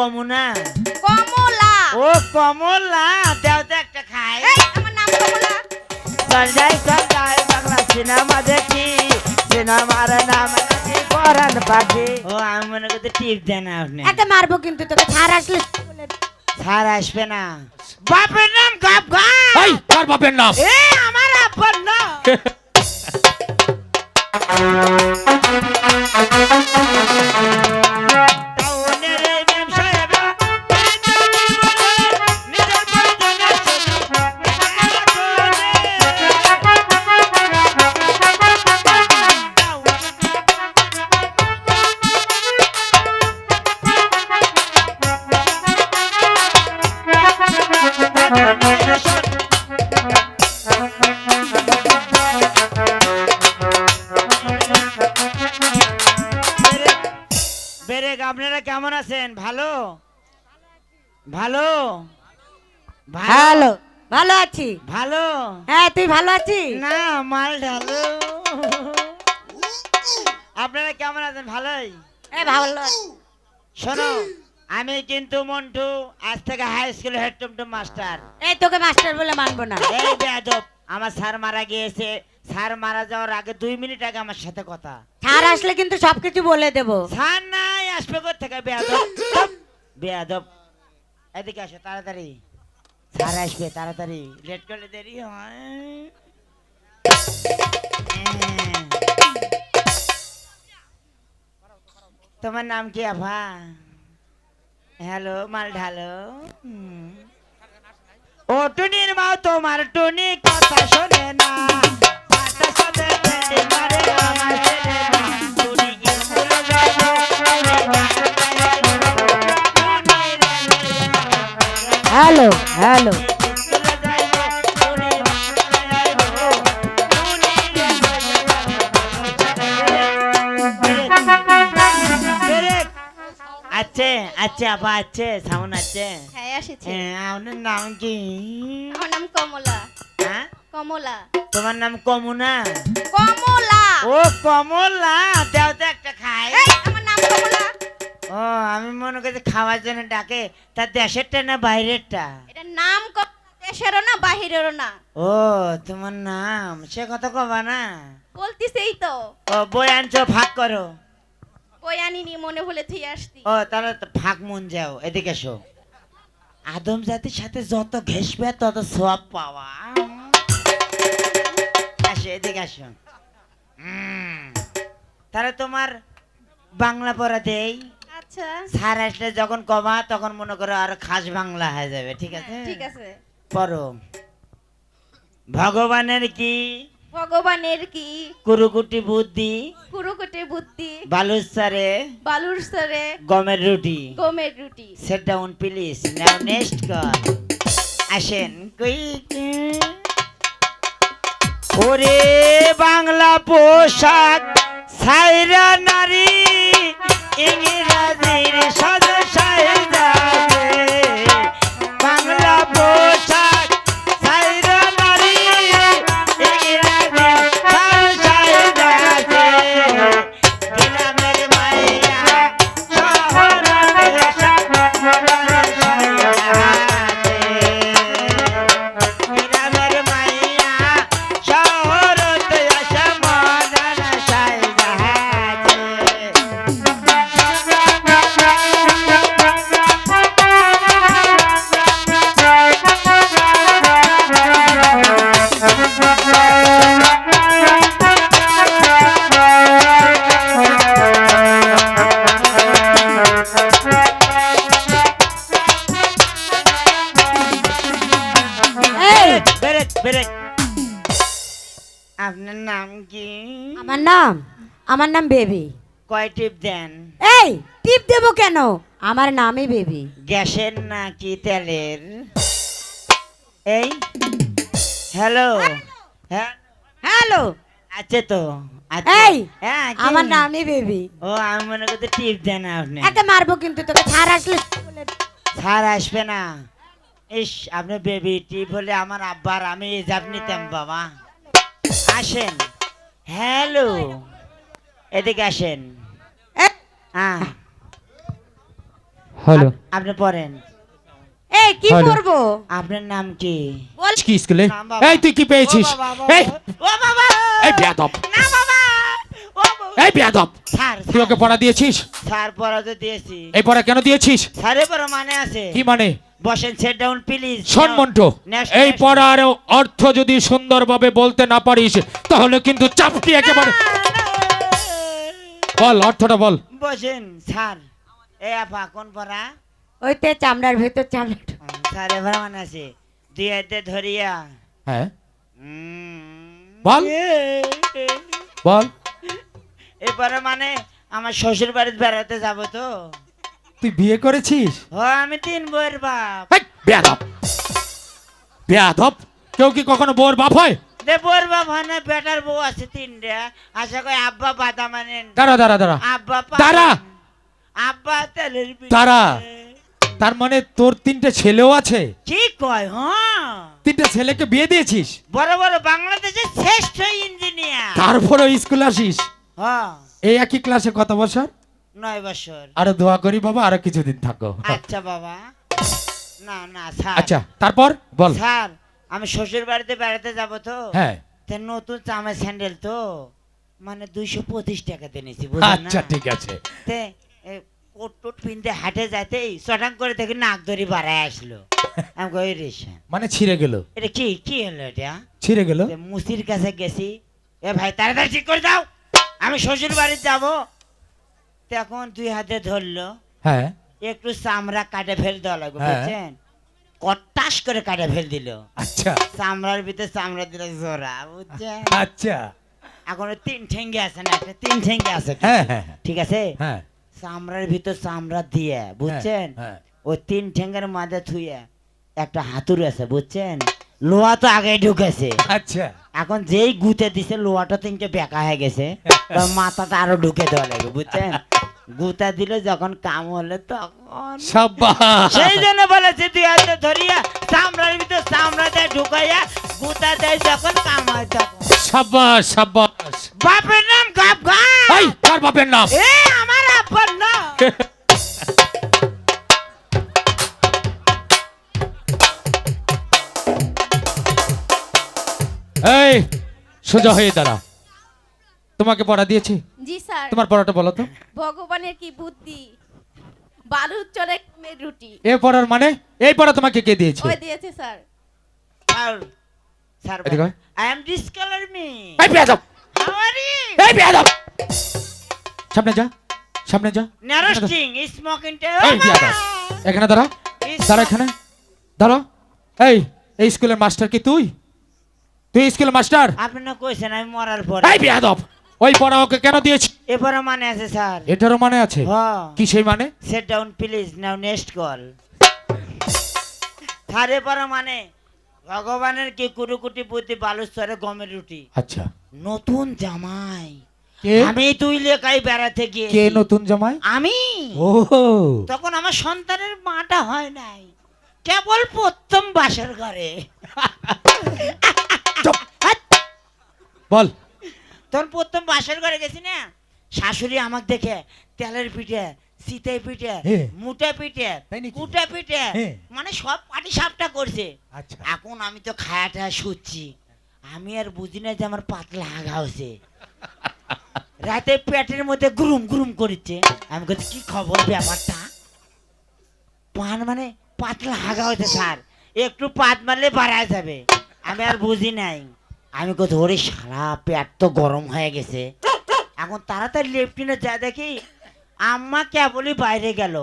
কমুনা কমলা। ও কমলা দাও তো একটা খাই। এই আমার নাম কমলা। চল যাই বাংলা সিনেমা দেখি, সিনেমার নাম নাকি পরান পাখি। ও আমি মনে করতে টিপ দেন আপনি। একে মারবো কিন্তু তোকে ছাড় আসলে ছাড় আসবে না। বাপের নাম গাব গাব। এই কার বাপের নাম? এ আমার আব্বার নাম। টাউনের এই মেম সাহেবরা নিজের বন্ধনের বেরেক। আপনারা কেমন আছেন? ভালো ভালো ভালো ভালো আছি। ভালো। হ্যাঁ তুই ভালো আছিস? না মাল ঢালো। আপনারা কেমন আছেন? ভালোই। এ ভালো আছি। শোনো, আমি কিন্তু মন্টু, আজ থেকে হাই স্কুলের হেড টুমটুম মাস্টার। এই তোকে মাস্টার বলে মানবো না। এই বেয়াদব, আমার স্যার মারা গিয়েছে। স্যার মারা যাওয়ার আগে 2 মিনিট আগে আমার সাথে কথা। ছাড় আসলে কিন্তু সবকিছু বলে দেবো। স্যার নাই, আসবে কোথা থেকে? বেয়াদব চুপ, বেয়াদব। এদিকে আসো তাড়াতাড়ি। স্যার আসবে তাড়াতাড়ি, লেট করলে দেরি হয়। তোমার নাম কি আভা? হ্যালো মাল ঢালো। ও টুনির মাও তোমার টুনি কথা শোনে না। পাটা সাথে পেটে মারে আমার ছেলে না। টুনি স্কুলে যাইবো, হ্যালো হ্যালো। স্কুলে যাইবো, টুনি যাইবো, টুনি বেরেক। আছে আছে আপা আছে, সাউন্ড আছে। হ্যাঁ আসেছি। আপনার নাম কি? আমার নাম কমলা। হ্যাঁ, কমলা। তোমার নাম কমুনা? কমলা। ও কমলা দাও তো একটা খাই। এই আমার নাম কমলা। ও আমি মনে করছি খাওয়ার জন্য ডাকে। তার দেশেরটা না বাইরেরটা? এটা নাম দেশেরও না বাহিরেরও না। ও তোমার নাম, সে কথা কবা না। বলতিসই তো। ও বই আনছো, ভাগ করো। বই আনিনি, মনে হলে তুই আসতি। ও তাহলে তো ভাগ মন যাও। এদিকে এসো। আদম জাতির সাথে যত ঘেসবে তত সব পাওয়া। আসো এদিকে আসো। তাহলে তোমার বাংলা পড়া দেই। আচ্ছা স্যার আসলে যখন কমা তখন মনে করো আর খাস বাংলা হয়ে যাবে। ঠিক আছে? ঠিক আছে। পড়ো। ভগবানের কি? ভগবানের কি? কুরুকুটি বুদ্ধি, কুরুকুটে বুদ্ধি, বালুসারে বালুর স্তরে গমের রুটি। গমের রুটি। Set down please, now next call. আসেন কই। ওরে বাংলা পোশাক সাইরা নারী, ইংরাজির সাজে সাইরা দে। বাংলা পোশাক সাইরা নারী, ইংরাজির সাজে সাইরা দে। গ্রামের মাইয়া শহরের গ্রামের মাইয়া শহরতে আসে মডার্ন সাইজা আছে। এই ব্রেক ব্রেক। আপনার নাম কি? আমার নাম বেবি। কয় টিপ দেন? এই টিপ দেবো কেন? আমার নামই বেবি। গ্যাসের নাকি তেলের? এই হ্যালো। হ্যাঁ হ্যালো। আছে তো আছে। এই হ্যাঁ কি? আমার নামই বেবি। ও আমি মনে করতে টিপ দেন আপনি। একে মারবো কিন্তু তোকে ছাড় আসলে স্যার আসবে না। ইস, আপনি বেবি টিপ হলে আমার আব্বার আমি হিসাব নিতাম বাবা। আসেন। হ্যালো, এদিকে আসেন। এ, হ্যাঁ হ্যালো আপনি পড়েন। এই কি হ্যালো। করবো? আপনার নাম কি? বল। কি স্কুলে নাম বাবা। এই তুই কি পেয়েছিস ও বাবা, এই ও বাবা, এই বেয়াদব না বাবা, ও বাবা। এই বেয়াদব স্যার, তুই ওকে পড়া দিয়েছিস স্যার পড়া তো দিয়েছি। এই পড়া কেন দিয়েছিস স্যারে পড়া মানে আছে। কি মানে বসেন, সেট ডাউন প্লিজ। শোন মন্টু এই পড়ার অর্থ যদি সুন্দরভাবে বলতে না পারিস তাহলে কিন্তু চাপটি একেবারে বল অর্থটা বল বসেন স্যার। এই আপা কোন পড়া? ওইতে চামড়ার ভেতর চামড়া স্যারে পড়া মানে আছে। দুই হাতে ধরিয়া হ্যাঁ উম, বল। বল এরপরে মানে আমার শ্বশুর বাড়িতে বেড়াতে যাব তো। তুই বিয়ে করেছিস ও আমি 3 বউয়ের বাপ। এই, বেয়াদব বেয়াদব কেউ কি কখনো বউর বাপ হয় দে বউয়ের বাপ হয় না, বেটার বউ আছে 3টা। আশা করি আব্বা বাদা মানেন। দাঁড়া দাঁড়া দাঁড়া আব্বা দাঁড়া। আব্বা তেলের পিঠে। দাঁড়া। তার মানে তোর 3টে ছেলেও আছে কি কয়? হ্যাঁ, 3টে ছেলেকে বিয়ে দিয়েছিস বড় বড় বাংলাদেশের শ্রেষ্ঠ ইঞ্জিনিয়ার। তারপরে স্কুল আসিস হ্যাঁ, এই একই ক্লাসে কত বছর 9 বছর। আরো দোয়া করি বাবা আরো কিছুদিন থাকো আচ্ছা বাবা। না না স্যার। আচ্ছা তারপর বল স্যার, আমি শ্বশুর বাড়িতে বেড়াতে যাব তো। হ্যাঁ তে নতুন চামের স্যান্ডেল তো, মানে 225 টাকাতে নিয়েছি, বুঝলেন না? আচ্ছা ঠিক আছে তে কোট টোট পিনতে হাটে যাইতেই চটাং করে দেখি নাক ধরি বাড়ায় আসলো। আমি কই রেশন, মানে ছিঁড়ে গেল এটা কি কি হলো এটা? ছিঁড়ে গেল তে মুসির কাছে গেছি, এ ভাই তাড়াতাড়ি ঠিক করে দাও, আমি শ্বশুর বাড়ি যাব। তখন 2 হাতে ধরলো, হ্যাঁ একটু চামড়া কাটে ফেল দেওয়া লাগবে, হ্যাঁ। বুঝছেন? কটাস করে কাটে ফেল দিল। আচ্ছা চামড়ার ভিতরে চামড়া দিলে জোড়া, বুঝছেন? আচ্ছা এখন 3 ঠেঙ্গে আছে না, একটা 3 ঠেঙ্গে আছে, হ্যাঁ হ্যাঁ ঠিক আছে? হ্যাঁ চামড়ার ভিতর চামড়া দিয়ে, বুঝছেন? হ্যাঁ ওই 3 ঠেঙ্গের মাঝে থুয়ে একটা হাতুড়ি আছে, বুঝছেন? লোহা তো আগে ঢুকেছে। আচ্ছা এখন যেই গুতে দিছে লোহাটা 3টে বেঁকা হয়ে গেছে, তো মাথাটা আরো ঢুকে দেওয়া লাগে, বুঝছেন? গুতা দিল যখন কাম হলো তখন সাব্বাস সেই জন্য বলেছে 2 হাতে ধরিয়া চামড়ার ভিতর চামড়া দিয়ে ঢুকাইয়া গুতা দেয় যখন কাম হয় তখন। সাব্বাস সাব্বাস বাপের নাম গাব গা। এই কার বাপের নাম এ আমার আব্বার নাম। এই সোজা হয়ে দাঁড়া তোমাকে পড়া দিয়েছি জি স্যার। তোমার পড়াটা বলো তো ভগবানের কি বুদ্ধি, বালুর চরে রুটি। এ পড়ার মানে এই পড়া তোমাকে কে দিয়েছে ওই দিয়েছে স্যার। স্যার, স্যার, এদিকে আয়। I am discolor me. এই বেয়াদব How are you? এই বেয়াদব সামনে যা সামনে যা Narrowing, smoking tail. এই বেয়াদব এখানে দাঁড়া দাঁড়া এখানে দাঁড়া এই স্কুলের মাস্টার কি তুই তুই স্কুলের মাস্টার আপনি না কইছেন আমি মরার পর। এই বেয়াদব ওই পড়া ওকে কেন দিয়েছি এবারে মানে আছে স্যার। এটারও মানে আছে হ্যাঁ। কি সেই মানে Sit down please, now next call. Sir এবারে মানে ভগবানের কি কুরুকুটি বুদ্ধি বালুর চরে গমের রুটি। আচ্ছা নতুন জামাই কে আমি তুই লেখাই বেড়াতে গিয়ে কে নতুন জামাই আমি ও তখন আমার সন্তানের মাটা হয় নাই, কেবল প্রথম বাসর ঘরে। চুপ। বল তখন প্রথম বাসর ঘরে গেছি না, শাশুড়ি আমাকে দেখে তেলের পিঠে, শীতের পিঠে, হ্যাঁ। মুটে পিঠে, তাই নাকি? কুটে পিঠে, হ্যাঁ। মানে সব পাটি সাপটা করছে। আচ্ছা এখন আমি তো খায়াটা শুচ্ছি, আমি আর বুঝি না যে আমার পাতলা হাগা হয়েছে। রাতে পেটের মধ্যে গুরুম গুরুম করছে, আমি বলছি কি খবর ব্যাপারটা? পান মানে পাতলা হাগা হয়েছে স্যার, একটু পাত মারলে বাড়া যাবে। আমি আর বুঝি নাই, আমি কোথা ওরে সারা পেট তো গরম হয়ে গেছে। এখন তাড়াতাড়ি লেফটিনে যা দেখি আম্মা কেবলই বাইরে গেল,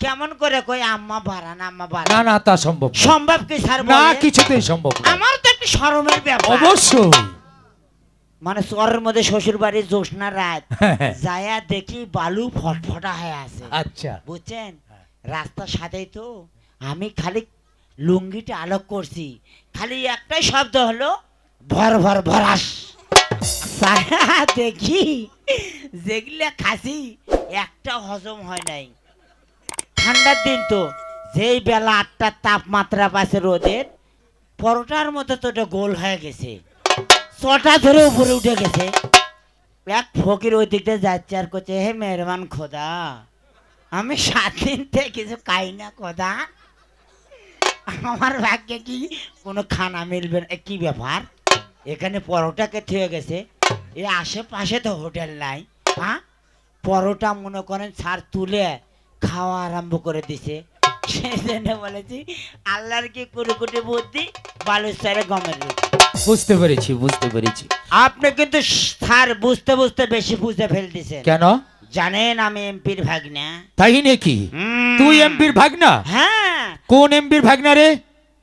কেমন করে কই আম্মা বাড়ান আম্মা না বাড়ান। না তা সম্ভব না। সম্ভব কি স্যার না বলেন? কিছুতেই সম্ভব না আমার তো একটা শরমের ব্যাপার। অবশ্যই মানে শহরের মধ্যে শ্বশুর বাড়ির জ্যোৎস্না রাত হ্যাঁ। যায়া দেখি বালু ফটফটা হয়ে আছে, আচ্ছা বুঝছেন? রাস্তার সাথেই তো আমি খালি লুঙ্গিটা আলোক করছি, খালি একটাই শব্দ হলো ভর ভর ভরাস। সারা দেখি যেগুলা খাসি একটা হজম হয় নাই। ঠান্ডার দিন তো, যেই বেলা 8টার তাপমাত্রা পাচ্ছে রোদের, পরোটার মতো তো ওটা গোল হয়ে গেছে, চটা ধরে উপরে উঠে গেছে। এক ফকির ওই দিকটা যাচ্ছে আর করছে হে মেহরবান খোদা আমি 7 দিন থেকে কিছু খাই না কথা। আমার ভাগ্যে কি কোনো খানা মিলবে না? কি ব্যাপার, এখানে পরোটাকে থুয়ে গেছে, এ আশেপাশে তো হোটেল নাই। হ্যাঁ, পরোটা মনে করেন স্যার তুলে খাওয়া আরম্ভ করে দিছে। সেই জন্য বলেছি আল্লাহর কি কুড়ি বুদ্ধি, বালুর স্যারে গমের রুটি। বুঝতে পেরেছি, বুঝতে পেরেছি। আপনি কিন্তু স্যার বুঝতে বুঝতে বেশি বুঝে ফেলতেছেন। কেন? জানেন আমি এমপির ভাগ্না। তাই নাকি? হুম। তুই এমপির ভাগনা? হ্যাঁ, কোন এমপির ভাগনা রে?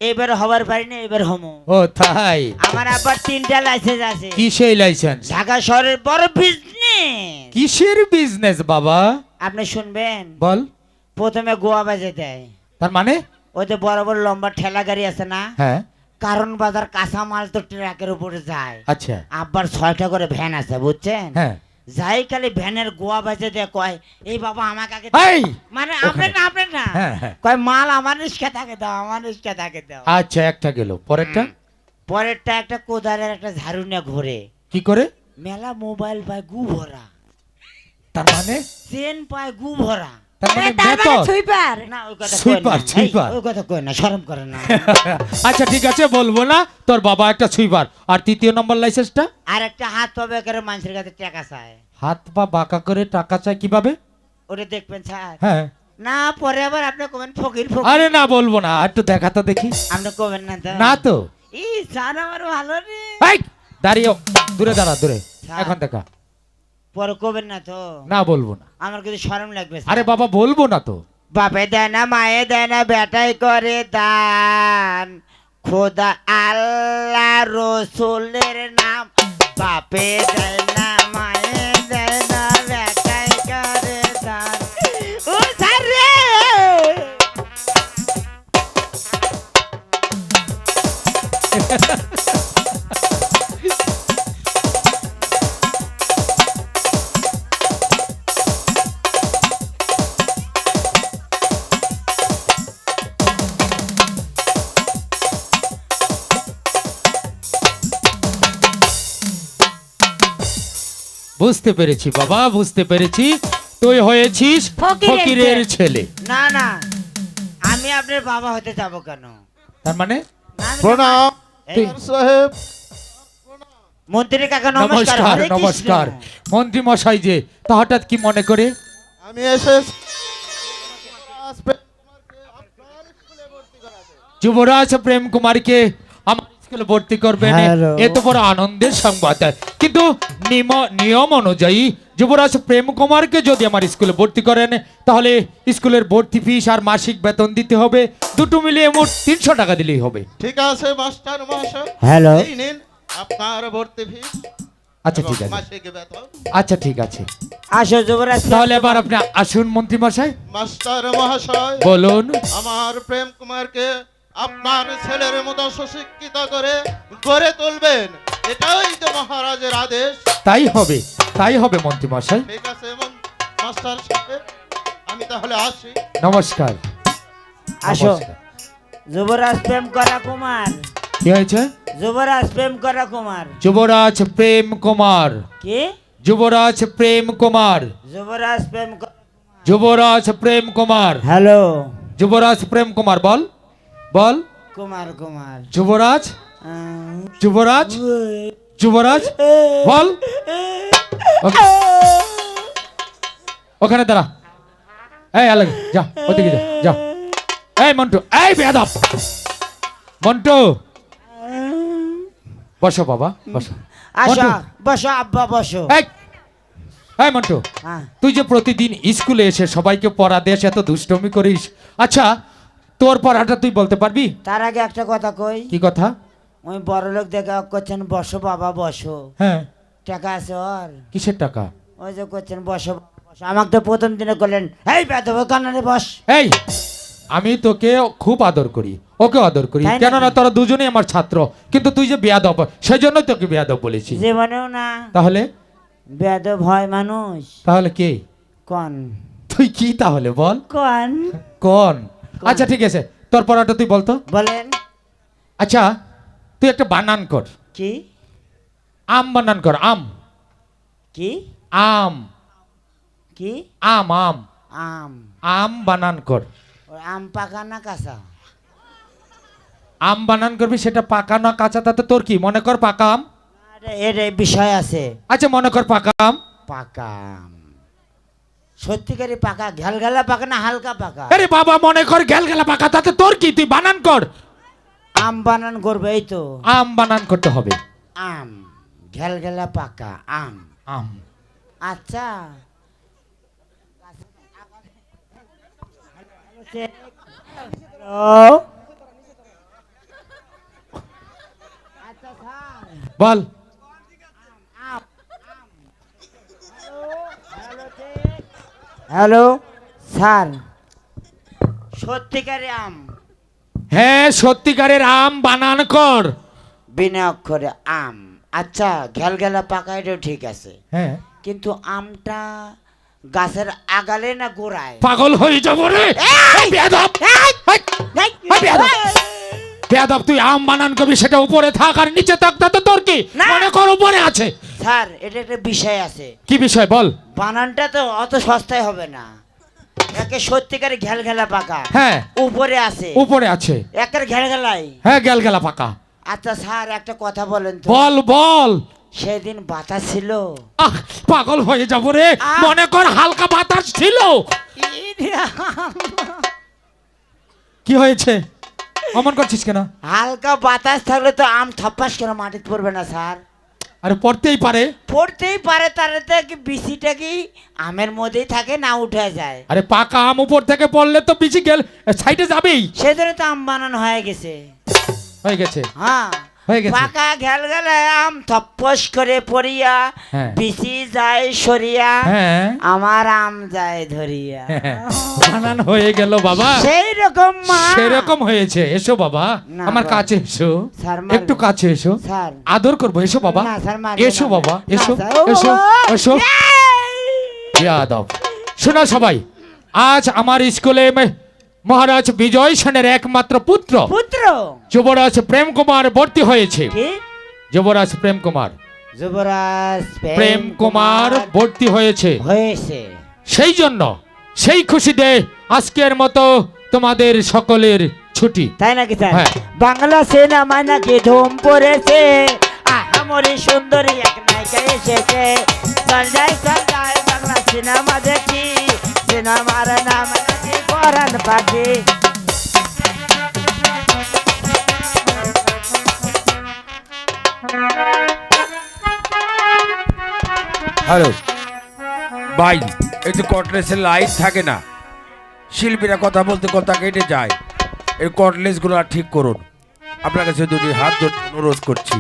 এবার হবার পারি না, এবার হমো। ও তাই? আমার আবার 3টা লাইসেন্স আছে। কিসের লাইসেন্স? ঢাকা শহরের বড় বিজনেস। কিসের বিজনেস বাবা? আপনি শুনবেন, বল। প্রথমে গোয়া বাজে দেয়। তার মানে? ওই যে বড় বড় লম্বা ঠেলা গাড়ি আছে না, হ্যাঁ। কারণ বাজার কাঁচা মাল তো ট্রাকের উপরে যায়। আচ্ছা। আবার 6টা করে ভ্যান আছে, বুঝছেন? হ্যাঁ। যাই খালি ভ্যানের গোয়া বাজে দেয়, কয় এই বাবা আমাকে আগে এই! মানে ওখানে। আপনি না হ্যাঁ, হ্যাঁ। কয় মাল আমার রিস্কা থাকে দাও, আমার রিস্কা থাকে দাও। আচ্ছা, একটা গেল, পরেরটা? পরেরটা একটা কোদালের একটা ঝাড়ু নিয়ে ঘোরে, কি করে? মেলা মোবাইল পায় গু ভরা, তার মানে? চেন পায় গু ভরা। তার মানে তার মানে বেতন? সুইপার। না ওই কথা কই সুইপার, না, এই, সুইপার। ওই কথা কই না, শরম করে না। আচ্ছা ঠিক আছে, বলবো না। তোর বাবা একটা সুইপার। আর তৃতীয় নম্বর লাইসেন্সটা? আর একটা হাত পাবে করে মানুষের কাছে টাকা চায়, হাত পা বাঁকা করে টাকা চায় কিভাবে? ওটা দেখবেন স্যার। হ্যাঁ। না পরে আবার আপনি কবেন ফকির ফকির, আরে না, বলবো না, একটু দেখা তো দেখি। আপনি কবেন না তো? না তো। ই স্যার আমার ভালো রে। এই, দাঁড়িয়ে দূরে দাঁড়া, দূরে। স্যার। এখন দেখা। পরে কবেন না তো? না, বলবো না। আমার কিন্তু শরম লাগবে স্যার। আরে বাবা, বলবো না তো। বাপে দেয় না, মায়ে দেয় না, বেটাই করে দান, খোদা আল্লাহ রসুলের নাম। বাপে দেয় না, মায়ে দেয় না, বেটাই করে দান। ও স্যার রে! বুঝতে পেরেছি বাবা, বুঝতে পেরেছি। তুই হয়েছিস ফকিরের ফকিরের ছেলে। না না, আমি আপনার বাবা হতে যাব কেন? তার মানে? না, আমি প্রণাম এই, সাহেব। মন্ত্রী কাকা নমস্কার। নমস্কার, হরে কৃষ্ণ। নমস্কার। মন্ত্রী মশাই যে, তা হঠাৎ কি মনে করে? আমি এসেছি যুবরাজ প্রেম কুমারকে আমার স্কুলে ভর্তি করবেন, Hello. এত বড় আনন্দের সংবাদ। কিন্তু নিয়ম অনুযায়ী যুবরাজ প্রেম কুমারকে যদি আমার স্কুলে ভর্তি করেন, তাহলে স্কুলের ভর্তি ফিস আর মাসিক বেতন দিতে হবে, দুটো মিলিয়ে মোট 300 টাকা দিলেই হবে। ঠিক আছে মাস্টার মহাশয়, হ্যালো। এই নিন আপনার ভর্তি ফিস আচ্ছা এবং ঠিক আছে, মাসিক বেতন। আচ্ছা ঠিক আছে। আসো যুবরাজ। তাহলে এবার আপনি আসুন মন্ত্রী মশাই, মাস্টার মহাশয়, বলুন। আমার প্রেম কুমারকে আপনার ছেলের মতো সুশিক্ষিত করে গড়ে তুলবেন, এটাই তো মহারাজের আদেশ। তাই হবে, তাই হবে মন্ত্রী মশাই। ঠিক আছে মাস্টার সাহেব, আমি তাহলে আসি। নমস্কার। আসো। নমস্কার। যুবরাজ প্রেম করা কুমার, কি হয়েছে? যুবরাজ প্রেম করা কুমার। যুবরাজ প্রেম কুমার, কি? যুবরাজ প্রেম কুমার, যুবরাজ প্রেম। যুবরাজ প্রেম কুমার, হ্যালো। যুবরাজ প্রেম কুমার, বল বল। কুমার কুমার। যুবরাজ, যুবরাজ, যুবরাজ, বল। ওখানে দাঁড়া। এই আলাগ, যা ওদিকে যা, যা। এই মন্টু, এই বেয়াদব মন্টু, বসো বাবা, বসো। আসো, মন্টু, বসো আব্বা বসো। এই, এই মন্টু, হ্যাঁ। তুই যে প্রতিদিন স্কুলে এসে সবাইকে পড়া দেশ, এত দুষ্টমি করিস, আচ্ছা তোর পড়াটা তুই বলতে পারবি? তার আগে একটা কথা কই। কি কথা? ওই বড় লোক দেখা করছেন বসো বাবা বসো, হ্যাঁ। টাকা আছে ওর? কিসের টাকা? ওই যে করছেন বসো বাবা, বসো। আমাকে তো প্রথম দিনে করলেন এই বেদব কান্নারে বস। এই, আমি তোকে খুব আদর করি, ওকে আদর করি, তাই নাকি? কেননা তোরা দুজনেই আমার ছাত্র, কিন্তু তুই যে বেয়াদব, সেই জন্যই তোকে বেয়াদব বলেছি। জীবনেও না। তাহলে? বেদব হয় মানুষ। তাহলে কে? কোন? তুই কি তাহলে বল? কোন? কোন? আচ্ছা ঠিক আছে, তোর পড়াটা তুই বলতো। বলেন। আচ্ছা, তুই একটা বানান কর। কি? আম বানান কর, আম। কি? আম। কি? আম, আম। আম আম বানান কর। ওই আম পাকা না কাঁচা? আম বানান করবি, সেটা পাকা না কাঁচা তাতে তোর কি? মনে কর পাকা আম। এর বিষয় আছে। আচ্ছা মনে কর পাকা আম। পাকা আম সত্যিকারই পাকা, ঘ্যালঘ্যালা পাকা না হালকা পাকা? আরে বাবা মনে কর গেল গেলা পাকা, তাতে তোর কি? তুই বানান কর। আম বানান করবে, এই তো আম বানান করতে হবে। আম ঘ্যালঘ্যালা পাকা আম। আম। আচ্ছা হ্যালো, আচ্ছা স্যার, বল। হ্যালো স্যার, সত্যিকারের আম হ্যাঁ সত্যিকারের আম বানান কর। বিনা অক্ষরে আম। আচ্ছা ঘ্যালঘ্যালা পাকা এটাও ঠিক আছে, হ্যাঁ। কিন্তু আমটা গাছের আগালে না গোড়ায়? পাগল হয়ে যাবো রে। বেয়াদব। বেয়াদব। বেয়াদব, তুই আম বানান করবি, সেটা উপরে থাক আর নিচে থাক, তাতে তোর কি? না। মনে কর উপরে আছে। স্যার এটা একটা বিষয় আছে, কি বিষয় বল। বানানটা তো অত সস্তায় হবে না। একে সত্যিকারে ঘ্যালঘ্যালা পাকা, হ্যাঁ উপরে আছে, উপরে আছে। একের ঘ্যালঘ্যালাই। হ্যাঁ গেল গেলা পাকা। আচ্ছা স্যার একটা কথা বলেন তো, বল বল। সেদিন বাতাস ছিল? আহ পাগল হয়ে যাবো রে। আহ। মনে কর হালকা বাতাস ছিল। কি হয়েছে? অমন করছিস কেন? হালকা বাতাস থাকলে তো আম থপ্পাস করে মাটিতে পড়বে না স্যার? আরে পড়তেই পারে। পড়তেই পারে, তাহলে তো কি বিচিটা কি আমের মধ্যেই থাকে না উঠে যায়? আরে পাকা আম উপর থেকে পড়লে তো বিচি গেল সাইডে যাবেই। সেজন্য তো আম বানানো হয়ে গেছে। হয়ে গেছে। হ্যাঁ হয়ে গেছে। পাকা ঘ্যালঘ্যালা আম থপ্পস করে পড়িয়া, হ্যাঁ। বিচি যায় সরিয়া, হ্যাঁ। আমার আম যায় ধরিয়া। বানান হয়ে গেল বাবা। সেই রকম মা। সেরকম হয়েছে। এসো বাবা না আমার বাবা। কাছে এসো। স্যার মারবে। একটু কাছে এসো। স্যার আদর করবো, এসো বাবা। না স্যার মারবে এসো না। বাবা, না, এসো স্যার, ও এসো বাবা। এসো। ইয়াদব। শোনো সবাই, আজ আমার স্কুলে মহারাজ বিজয় সেনের একমাত্র পুত্র পুত্র যুবরাজ প্রেম কুমার ভর্তি হয়েছে। কি? যুবরাজ প্রেম কুমার। যুবরাজ প্রেম কুমার ভর্তি হয়েছে। হয়েছে। সেই জন্য সেই খুশিতে আজকের মতো তোমাদের সকলের ছুটি। তাই নাকি স্যার? হ্যাঁ। বাংলা সিনেমায় নাকি ধুম পড়েছে, আহামরি সুন্দরী এক নায়িকা এসেছে। সন্ধ্যায় সন্ধ্যায় বাংলা সিনেমা দেখি, সিনেমার নাম নাকি পরাণ পাখি। হ্যালো ভাই, এই তো কটলেসের লাইট থাকে না, শিল্পীরা কথা বলতে কথা কেটে যায়। এই কটলেসগুলো ঠিক করুন, আপনার কাছে দুটি হাত ধরে অনুরোধ করছি।